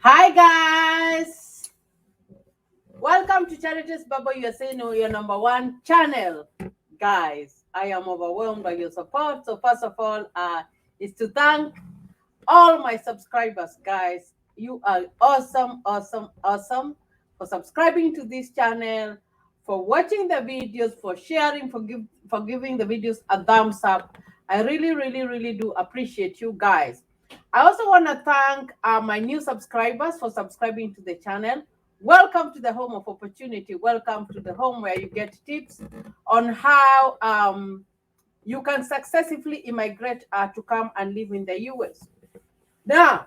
Hi guys, welcome to Charities Baba USA, your number one channel. Guys, I am overwhelmed by your support. So first of all, is to thank all my subscribers, guys. You are awesome, awesome, awesome for subscribing to this channel, for watching the videos, for sharing, for giving the videos a thumbs up. I really, really, really do appreciate you guys. I also want to thank my new subscribers for subscribing to the channel. Welcome to the home of opportunity. Welcome to the home where you get tips on how you can successfully immigrate to come and live in the US. Now,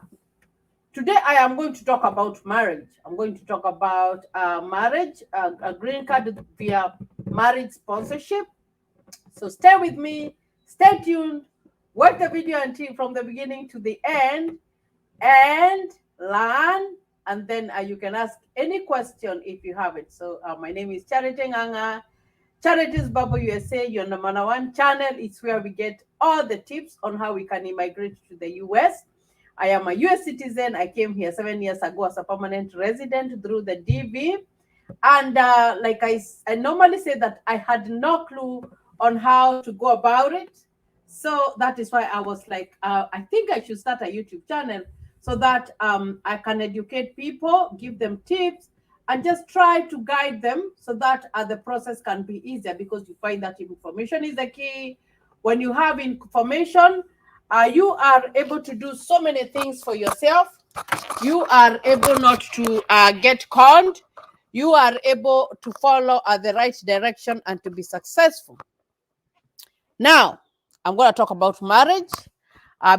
today I am going to talk about marriage. I'm going to talk about marriage, a green card via marriage sponsorship. So stay with me, stay tuned, watch the video until from the beginning to the end, and learn. And then you can ask any question if you have it. So my name is Charity Nganga. Charities Baba USA, your number one channel. It's where we get all the tips on how we can immigrate to the US. I am a US citizen. I came here 7 years ago as a permanent resident through the DV. And like I normally say that I had no clue on how to go about it. So that is why I was like, I think I should start a YouTube channel so that I can educate people, give them tips, and just try to guide them so that the process can be easier, because you find that information is the key. When you have information, you are able to do so many things for yourself. You are able not to get conned. You are able to follow the right direction and to be successful. Now, I'm going to talk about marriage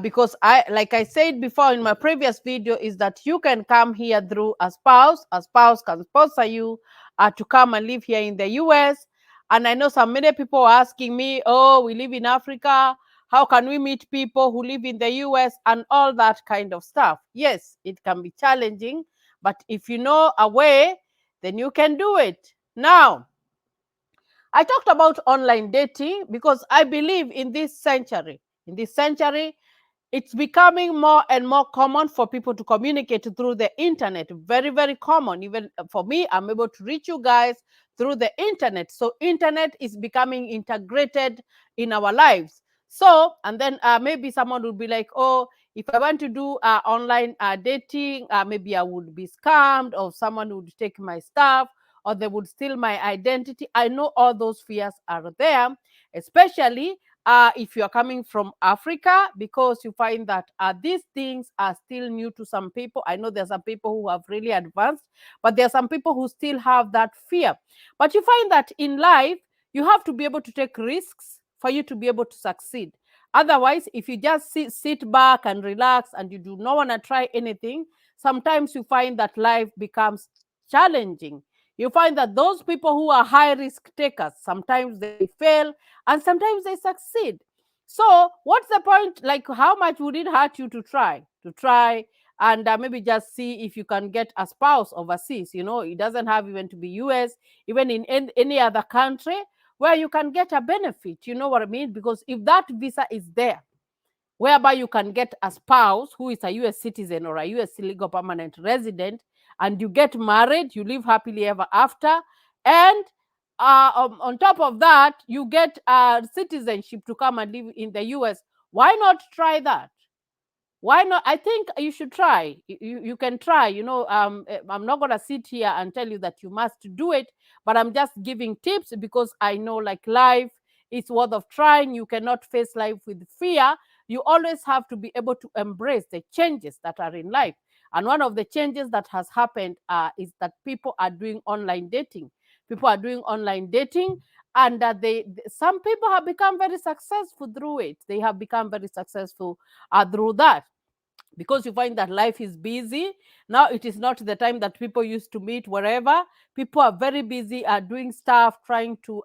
because like I said before in my previous video, is that you can come here through a spouse. A spouse can sponsor you to come and live here in the US. And I know many people are asking me, oh, we live in Africa. How can we meet people who live in the US and all that kind of stuff? Yes, it can be challenging, but if you know a way, then you can do it. Now, I talked about online dating because I believe in this century, it's becoming more and more common for people to communicate through the internet. Very, very common. Even for me, I'm able to reach you guys through the internet. So internet is becoming integrated in our lives. So, and then maybe someone would be like, oh, if I want to do online dating, maybe I would be scammed, or someone would take my stuff, or they would steal my identity. I know all those fears are there, especially if you are coming from Africa, because you find that these things are still new to some people. I know there are some people who have really advanced, but there are some people who still have that fear. But you find that in life, you have to be able to take risks for you to be able to succeed. Otherwise, if you just sit back and relax and you do not want to try anything, sometimes you find that life becomes challenging. You find that those people who are high risk takers, sometimes they fail and sometimes they succeed. So what's the point? Like, how much would it hurt you to try and maybe just see if you can get a spouse overseas? It doesn't have even to be US, even in any other country where you can get a benefit. You know what I mean? Because if that visa is there, whereby you can get a spouse who is a US citizen or a US legal permanent resident, and you get married, you live happily ever after, and on top of that, you get citizenship to come and live in the US. Why not try that? Why not? I think you should try. You can try. I'm not going to sit here and tell you that you must do it, but I'm just giving tips because I know, like, life is worth of trying. You cannot face life with fear. You always have to be able to embrace the changes that are in life. And one of the changes that has happened is that people are doing online dating. People are doing online dating, and that some people have become very successful through it. They have become very successful through that, because you find that life is busy. Now it is not the time that people used to meet wherever. People are very busy doing stuff, trying to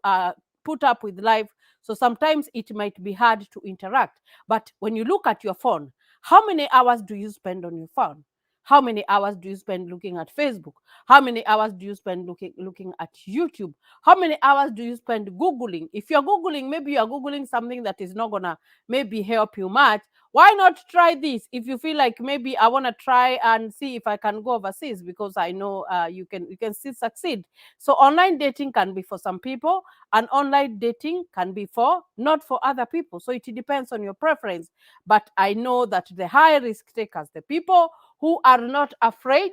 put up with life. So sometimes it might be hard to interact. But when you look at your phone, how many hours do you spend on your phone? How many hours do you spend looking at Facebook? How many hours do you spend looking at YouTube? How many hours do you spend Googling? If you're Googling, maybe you're Googling something that is not gonna maybe help you much. Why not try this? If you feel like maybe I want to try and see if I can go overseas, because I know you can still succeed. So online dating can be for some people, and online dating can be for not for other people. So it depends on your preference. But I know that the high risk takers, the people who are not afraid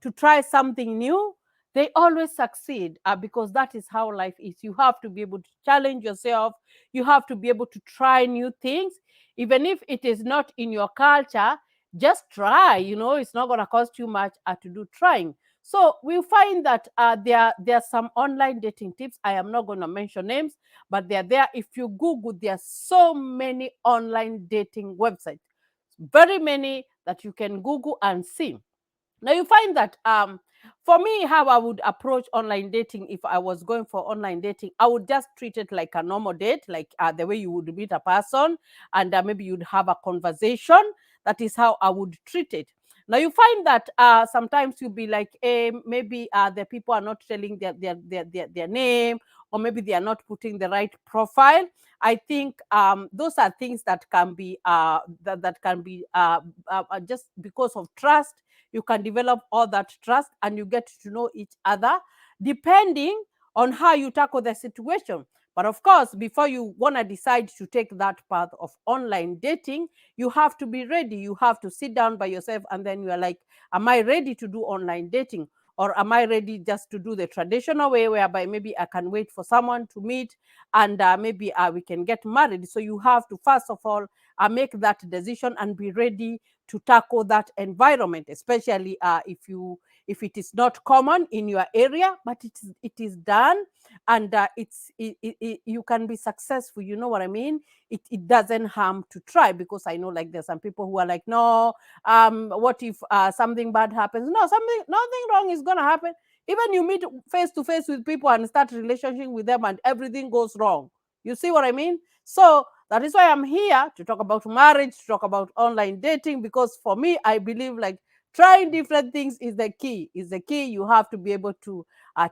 to try something new, they always succeed, because that is how life is. You have to be able to challenge yourself. You have to be able to try new things, even if it is not in your culture. Just try. It's not going to cost you much to do trying. So we find that there are some online dating tips. I am not going to mention names, but they're there. If you Google, there are so many online dating websites, very many that you can Google and see. Now you find that for me, how I would approach online dating, if I was going for online dating, I would just treat it like a normal date, like the way you would meet a person, and maybe you'd have a conversation. That is how I would treat it. Now you find that sometimes you'll be like, maybe the people are not telling their name, or maybe they are not putting the right profile. I think those are things that can be that can be just because of trust. You can develop all that trust, and you get to know each other depending on how you tackle the situation. But of course, before you want to decide to take that path of online dating, you have to be ready. You have to sit down by yourself, and then you are like, am I ready to do online dating? Or am I ready just to do the traditional way, whereby maybe I can wait for someone to meet, and maybe we can get married? So you have to, first of all, make that decision and be ready to tackle that environment, especially if it is not common in your area, but it is done, and you can be successful. You know what I mean? It doesn't harm to try, because I know, like, there's some people who are like, no, what if something bad happens? No, nothing wrong is gonna happen. Even you meet face to face with people and start relationship with them, and everything goes wrong. You see what I mean? So that is why I'm here to talk about marriage, to talk about online dating, because for me, I believe, like, trying different things is the key. You have to be able to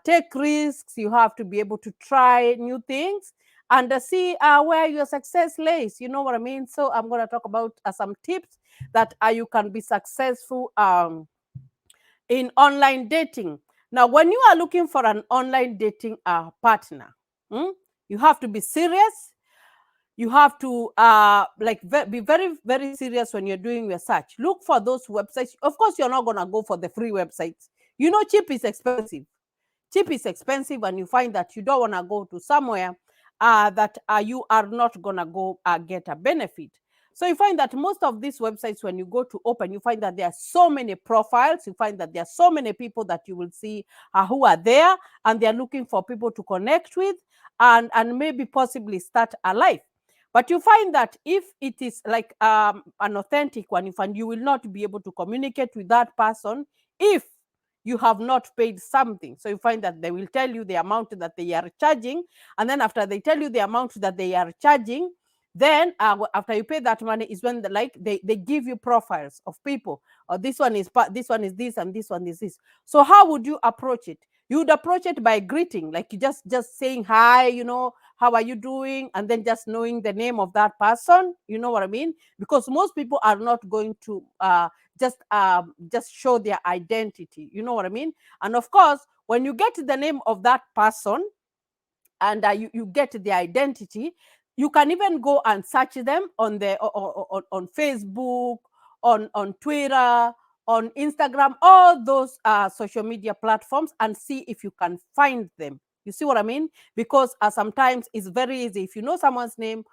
take risks. You have to be able to try new things, and see where your success lays. You know what I mean? So I'm going to talk about some tips that you can be successful in online dating. Now, when you are looking for an online dating partner, you have to be serious. You have to be very, very serious when you're doing your search. Look for those websites. Of course, you're not going to go for the free websites. Cheap is expensive. Cheap is expensive, and you find that you don't want to go to somewhere that you are not going to go get a benefit. So you find that most of these websites, when you go to open, you find that there are so many profiles. You find that there are so many people that you will see who are there, and they're looking for people to connect with, and maybe possibly start a life. But you find that if it is like an authentic one, you will not be able to communicate with that person if you have not paid something. So you find that they will tell you the amount that they are charging, and then after they tell you the amount that they are charging, then after you pay that money is when they give you profiles of people. This one is this, and this one is this. So how would you approach it? You would approach it by greeting, like you just saying hi, how are you doing, and then just knowing the name of that person. You know what I mean? Because most people are not going to just show their identity. You know what I mean? And of course, when you get the name of that person, and you get the identity, you can even go and search them on Facebook, on Twitter, on Instagram, all those social media platforms, and see if you can find them. You see what I mean? Because sometimes it's very easy. If you know someone's name,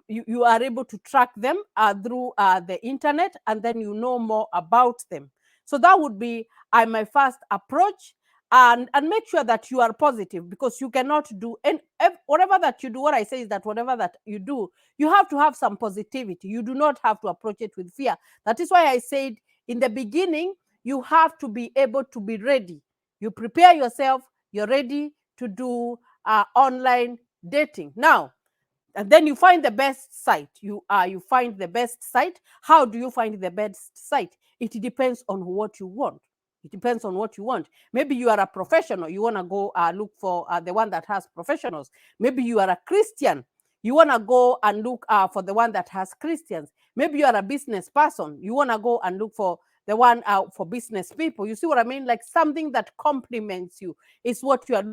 you are able to track them through the internet, and then you know more about them. So that would be my first approach. And make sure that you are positive, because you cannot do, and whatever that you do, what I say is that whatever that you do, you have to have some positivity. You do not have to approach it with fear. That is why I said in the beginning, you have to be able to be ready. You prepare yourself, you're ready to do online dating. Now, and then you find the best site. You find the best site. How do you find the best site? It depends on what you want. It depends on what you want. Maybe you are a professional, you want to go look for the one that has professionals. Maybe you are a Christian, you want to go and look for the one that has Christians. Maybe you are a business person, you want to go and look for the one for business people. You see what I mean? Like something that complements you is what you are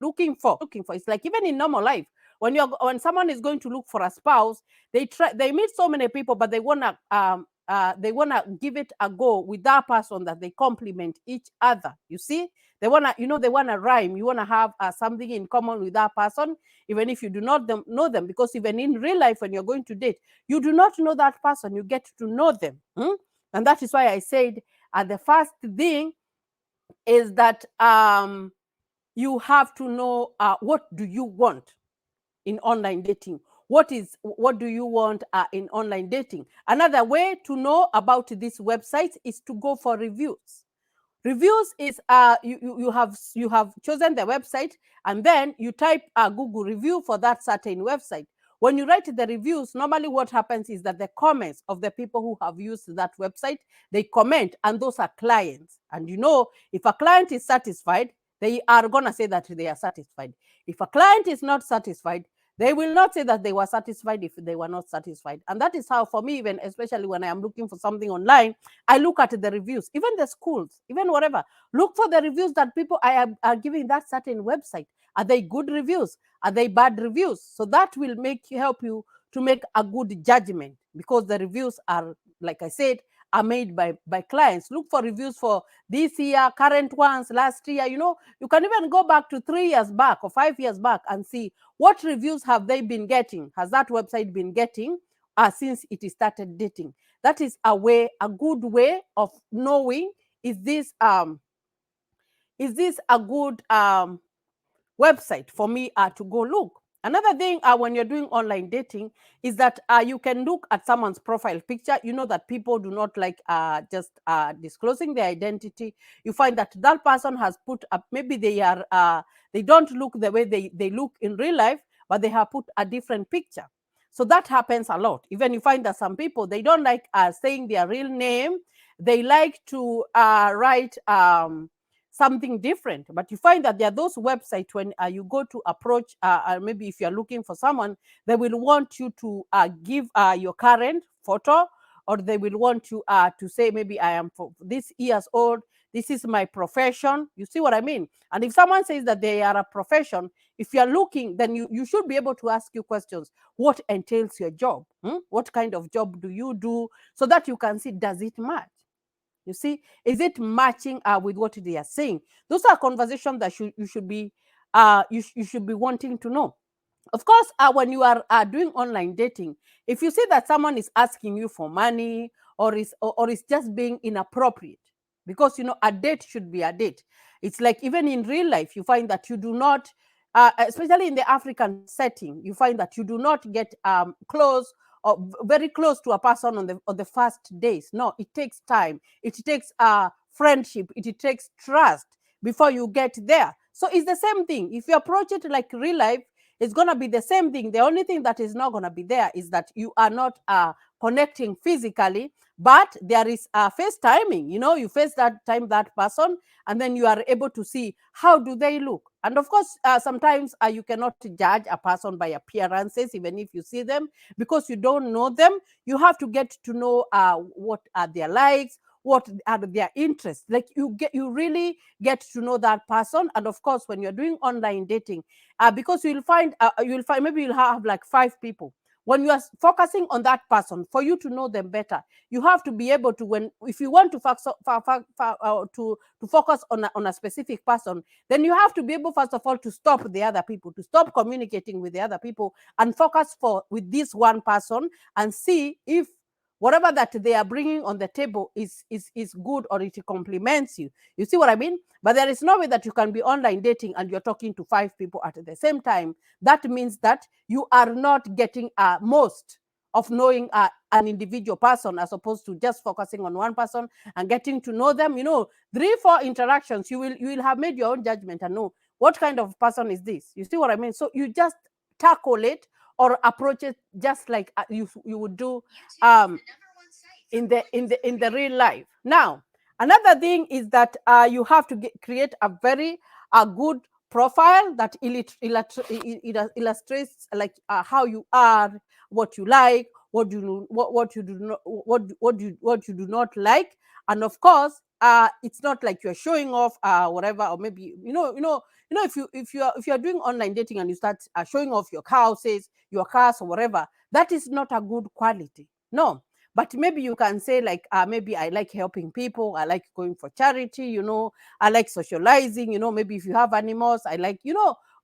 looking for. It's like even in normal life, when someone is going to look for a spouse, they meet so many people, but they wanna give it a go with that person that they complement each other. You see, they wanna rhyme. You wanna have something in common with that person, even if you do not know them, because even in real life when you're going to date, you do not know that person. You get to know them. And that is why I said the first thing is that you have to know what do you want in online dating. What do you want in online dating? Another way to know about these websites is to go for reviews. Reviews is you have chosen the website, and then you type a Google review for that certain website. When you write the reviews, normally what happens is that the comments of the people who have used that website, they comment, and those are clients. And if a client is satisfied, they are going to say that they are satisfied. If a client is not satisfied, they will not say that they were satisfied if they were not satisfied. And that is how, for me, even especially when I am looking for something online, I look at the reviews, even the schools, even whatever. Look for the reviews that people are giving that certain website. Are they good reviews? Are they bad reviews? So that will help you to make a good judgment, because the reviews are, like I said, are made by clients. Look for reviews for this year, current ones, last year. You can even go back to 3 years back or 5 years back and see what reviews have they been getting. Has that website been getting since it started dating? That is a good way of knowing, is this a good website for me to go look. Another thing when you're doing online dating is that you can look at someone's profile picture. You know that people do not like just disclosing their identity. You find that that person has put up, maybe they don't look the way they look in real life, but they have put a different picture. So that happens a lot. Even you find that some people, they don't like saying their real name. They like to write something different. But you find that there are those websites when you go to approach, maybe if you're looking for someone, they will want you to give your current photo, or they will want you to say, maybe I am for this years old, this is my profession. You see what I mean? And if someone says that they are a profession, if you're looking, then you should be able to ask you questions. What entails your job? What kind of job do you do? So that you can see, does it match? You see, is it matching with what they are saying? Those are conversations that you should be you should be wanting to know. Of course, when you are doing online dating, if you see that someone is asking you for money, or is just being inappropriate, because a date should be a date. It's like even in real life, you find that you do not, especially in the African setting, you find that you do not get close or very close to a person on the first days. No, it takes time. It takes friendship. It takes trust before you get there. So it's the same thing. If you approach it like real life, it's going to be the same thing. The only thing that is not going to be there is that you are not connecting physically, but there is face timing. You face that person, and then you are able to see how do they look. And of course, sometimes you cannot judge a person by appearances, even if you see them, because you don't know them. You have to get to know what are their likes, what are their interests. Like you really get to know that person. And of course, when you're doing online dating, because you'll find maybe you'll have like 5 people. When you are focusing on that person, for you to know them better, you have to be able to, if you want to focus on a specific person, then you have to be able, first of all, to stop the other people, to stop communicating with the other people, and focus with this one person, and see if whatever that they are bringing on the table is good, or it complements you. You see what I mean? But there is no way that you can be online dating and you're talking to 5 people at the same time. That means that you are not getting most of knowing an individual person, as opposed to just focusing on one person and getting to know them. 3, 4 interactions, you will have made your own judgment and know What kind of person is this? You see what I mean? So you just tackle it or approach it just like you would do um, in the real life. Now, another thing is that you have to create a very good profile that illustrates like how you are, what you like, what you do not, what you do not like, and of course, it's not like you're showing off whatever, or maybe if you are doing online dating and you start showing off your houses, your cars, or whatever, that is not a good quality. No, but maybe you can say like maybe I like helping people, I like going for charity, I like socializing, maybe if you have animals, I like,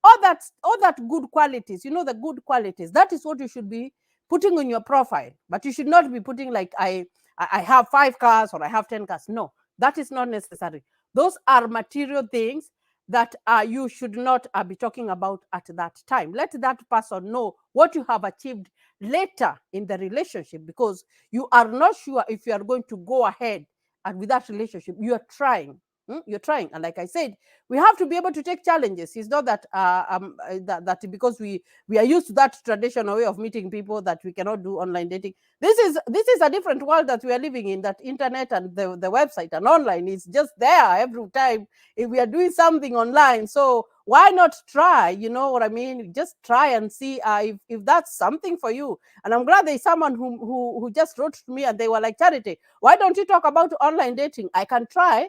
all that good qualities, the good qualities, that is what you should be putting on your profile. But you should not be putting like I have 5 cars or I have 10 cars. No, that is not necessary. Those are material things that you should not be talking about at that time. Let that person know what you have achieved later in the relationship, because you are not sure if you are going to go ahead and with that relationship. You are trying. You're trying, and like I said, we have to be able to take challenges. It's not that that because we are used to that traditional way of meeting people that we cannot do online dating. This is a different world that we are living in. That internet and the website and online is just there every time if we are doing something online. So why not try? You know what I mean? Just try and see if that's something for you. And I'm glad there's someone who just wrote to me and they were like, Charity, why don't you talk about online dating? I can try.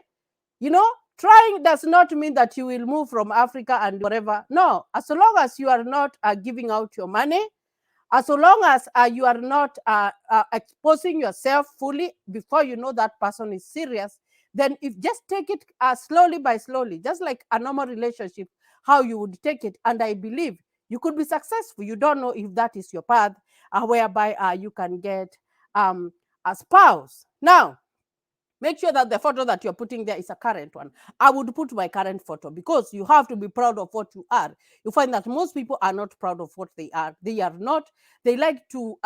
Trying does not mean that you will move from Africa and whatever. No, as long as you are not giving out your money, as long as you are not exposing yourself fully before you know that person is serious, then if just take it slowly by slowly, just like a normal relationship, how you would take it. And I believe you could be successful. You don't know if that is your path, whereby you can get a spouse. Now, make sure that the photo that you're putting there is a current one. I would put my current photo, because you have to be proud of what you are. You find that most people are not proud of what they are. They are not. They like to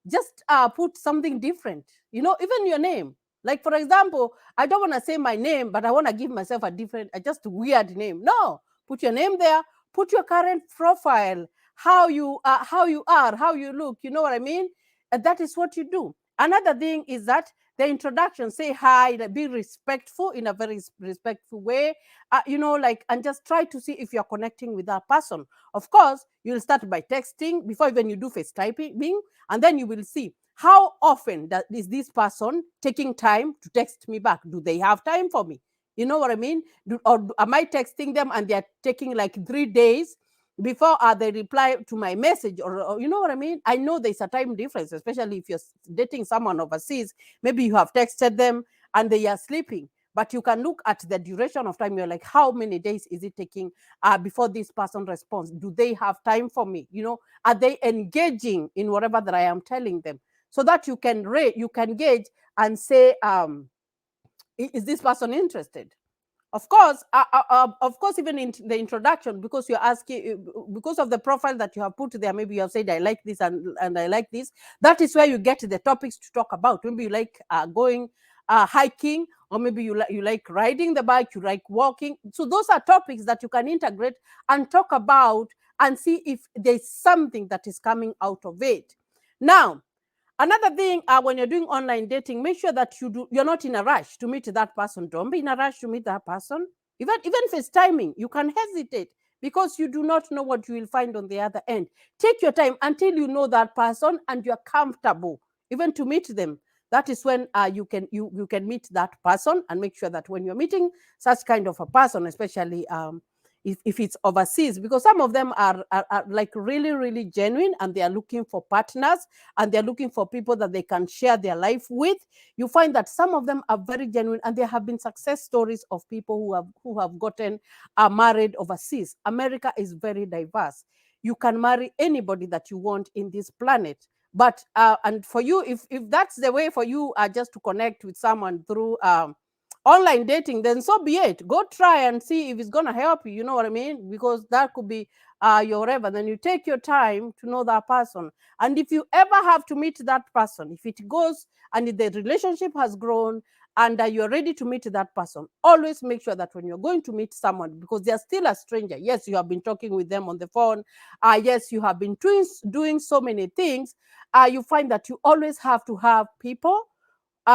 just put something different. Even your name. Like, for example, I don't want to say my name, but I want to give myself a different, just weird name. No, put your name there. Put your current profile, how you are, how you look. You know what I mean? And that is what you do. Another thing is that the introduction, say hi, be respectful in a very respectful way, and just try to see if you're connecting with that person. Of course, you'll start by texting before even you do face typing, and then you will see how often is this person taking time to text me back. Do they have time for me? You know what I mean? Or am I texting them and they're taking like 3 days before they reply to my message, or you know what I mean? I know there's a time difference, especially if you're dating someone overseas. Maybe you have texted them and they are sleeping, but you can look at the duration of time. You're like, how many days is it taking before this person responds? Do they have time for me? Are they engaging in whatever that I am telling them? So that you can gauge and say, is this person interested? Of course, even in the introduction, because you're asking, because of the profile that you have put there, maybe you have said, I like this and I like this. That is where you get the topics to talk about. Maybe you like going hiking, or maybe you like riding the bike, you like walking. So those are topics that you can integrate and talk about and see if there's something that is coming out of it. Now, another thing, when you're doing online dating, make sure that you're not in a rush to meet that person. Don't be in a rush to meet that person. Even FaceTiming, you can hesitate because you do not know what you will find on the other end. Take your time until you know that person and you're comfortable even to meet them. That is when you can meet that person, and make sure that when you're meeting such kind of a person, especially if it's overseas, because some of them are like really, really genuine, and they are looking for partners, and they're looking for people that they can share their life with. You find that some of them are very genuine, and there have been success stories of people who have gotten married overseas. America is very diverse. You can marry anybody that you want in this planet. But and for you, if that's the way for you, just to connect with someone through online dating, then so be it. Go try and see if it's going to help you. You know what I mean? Because that could be your whatever. Then you take your time to know that person. And if you ever have to meet that person, if it goes and if the relationship has grown and you're ready to meet that person, always make sure that when you're going to meet someone, because they're still a stranger, yes, you have been talking with them on the phone, yes, you have been doing so many things, you find that you always have to have people.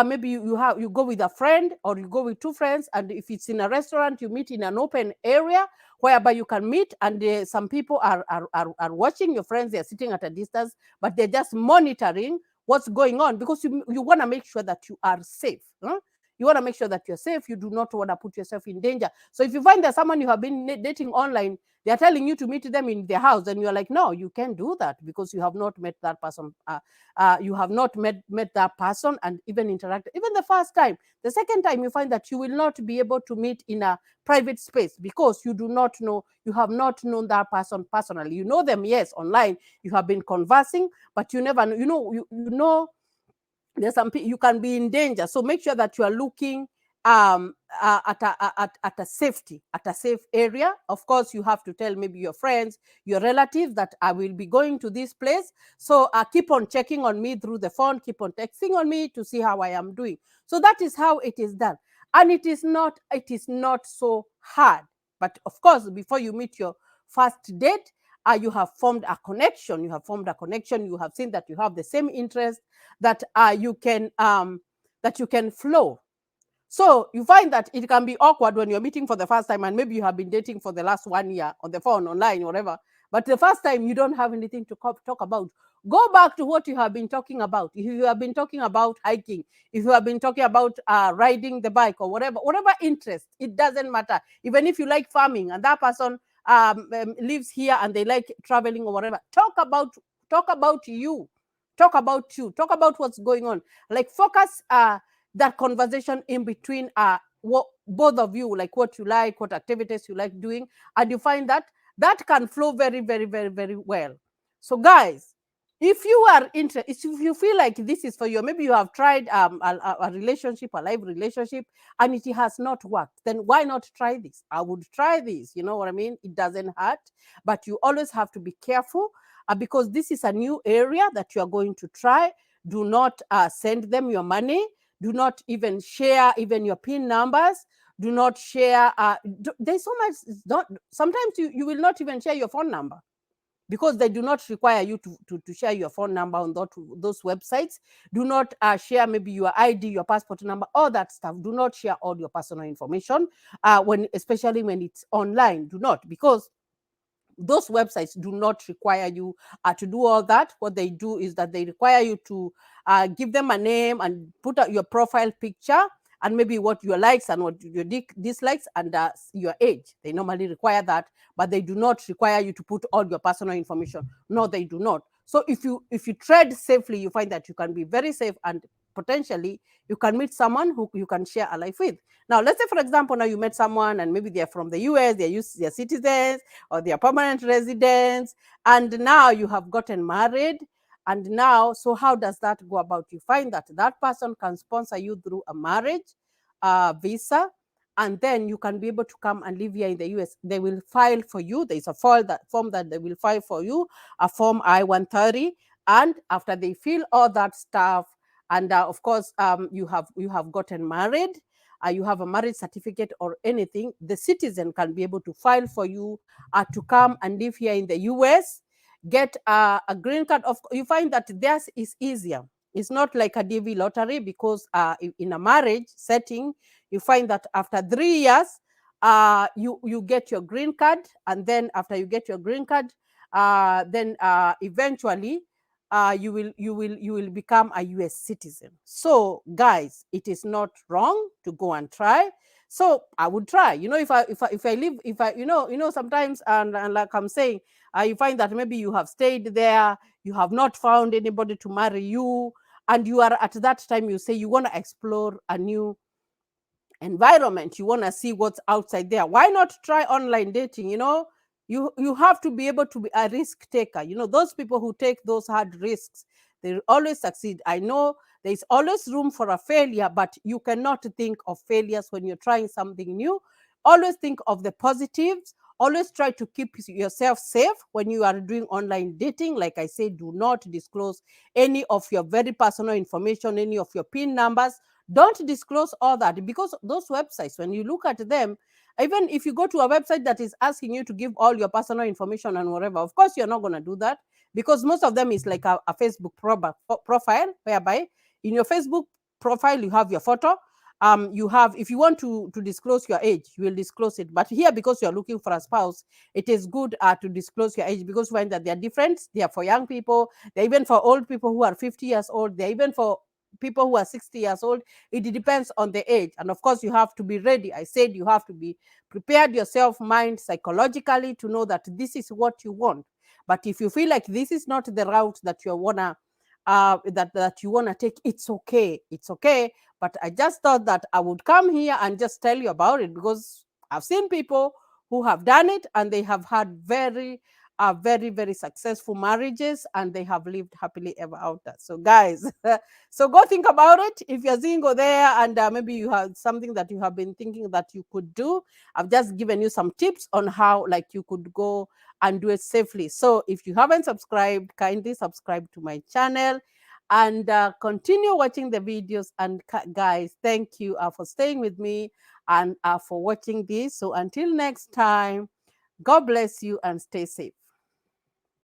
Maybe you go with a friend, or you go with two friends, and if it's in a restaurant, you meet in an open area whereby you can meet, and some people are watching your friends. They're sitting at a distance, but they're just monitoring what's going on, because you want to make sure that you are safe, huh? You want to make sure that you're safe. You do not want to put yourself in danger. So if you find that someone you have been dating online, they're telling you to meet them in their house, and you're like, no, you can't do that, because you have not met that person. You have not met that person and even interacted, even the first time. The second time, you find that you will not be able to meet in a private space, because you do not know, you have not known that person personally. You know them, yes, online, you have been conversing, but you never know, you know, there's some people you can be in danger. So make sure that you are looking at a safety, at a safe area. Of course, you have to tell maybe your friends, your relatives, that I will be going to this place, so keep on checking on me through the phone, keep on texting on me to see how I am doing. So that is how it is done, and it is not so hard. But of course, before you meet your first date, you have formed a connection. You have seen that you have the same interest, that you can flow. So you find that it can be awkward when you're meeting for the first time, and maybe you have been dating for the last 1 year on the phone, online, whatever. But the first time, you don't have anything to talk about. Go back to what you have been talking about. If you have been talking about hiking, if you have been talking about riding the bike, or whatever interest, it doesn't matter. Even if you like farming, and that person lives here, and they like traveling or whatever, talk about what's going on. Like, focus that conversation in between what both of you, like what you like, what activities you like doing, and you find that that can flow very, very, very, very well. So guys, if you are interested, if you feel like this is for you, maybe you have tried a relationship, a live relationship, and it has not worked, then why not try this? I would try this, you know what I mean? It doesn't hurt, but you always have to be careful, because this is a new area that you are going to try. Do not send them your money. Do not even share even your PIN numbers. Do not share. There's so much. Not, sometimes you will not even share your phone number, because they do not require you to share your phone number on those websites. Do not share maybe your ID, your passport number, all that stuff. Do not share all your personal information, especially when it's online. Do not, because those websites do not require you to do all that. What they do is that they require you to give them a name and put out your profile picture, and maybe what your likes and what your dislikes, and your age. They normally require that, but they do not require you to put all your personal information. No, they do not. So if you tread safely, you find that you can be very safe, and potentially you can meet someone who you can share a life with. Now, let's say, for example, now you met someone, and maybe they're from the US, they're citizens, or they are permanent residents, and now you have gotten married. And now, so how does that go about? You find that that person can sponsor you through a marriage visa, and then you can be able to come and live here in the US. They will file for you. There's a form that they will file for you, a form I-130. And after they fill all that stuff, and of course, you have gotten married, you have a marriage certificate or anything, the citizen can be able to file for you to come and live here in the US, get a green card. You find that theirs is easier. It's not like a DV lottery, because in a marriage setting, you find that after 3 years, you get your green card, and then after you get your green card, then eventually you will become a US citizen. So guys, it is not wrong to go and try. So I would try. If I live, if I sometimes, and like I'm saying, you find that maybe you have stayed there, you have not found anybody to marry you, and you are at that time, you say you want to explore a new environment, you want to see what's outside there. Why not try online dating? You have to be able to be a risk taker. Those people who take those hard risks, they always succeed. I know there's always room for a failure, but you cannot think of failures when you're trying something new. Always think of the positives. Always try to keep yourself safe when you are doing online dating. Like I said, do not disclose any of your very personal information, any of your PIN numbers. Don't disclose all that, because those websites, when you look at them, even if you go to a website that is asking you to give all your personal information and whatever, of course you're not going to do that, because most of them is like a Facebook profile, whereby in your Facebook profile you have your photo. You have, if you want to disclose your age, you will disclose it. But here, because you're looking for a spouse, it is good to disclose your age, because we find that they are different. They are for young people, they're even for old people who are 50 years old, they're even for people who are 60 years old. It depends on the age. And of course, you have to be ready. I said you have to be prepared yourself, mind, psychologically, to know that this is what you want. But if you feel like this is not the route that you wanna that you wanna take, it's okay. It's okay. But I just thought that I would come here and just tell you about it, because I've seen people who have done it and they have had very, very successful marriages, and they have lived happily ever after. So, guys, so go think about it. If you're single there, and maybe you have something that you have been thinking that you could do, I've just given you some tips on how, like, you could go and do it safely. So, if you haven't subscribed, kindly subscribe to my channel and continue watching the videos. And guys, thank you for staying with me and for watching this. So until next time, God bless you and stay safe.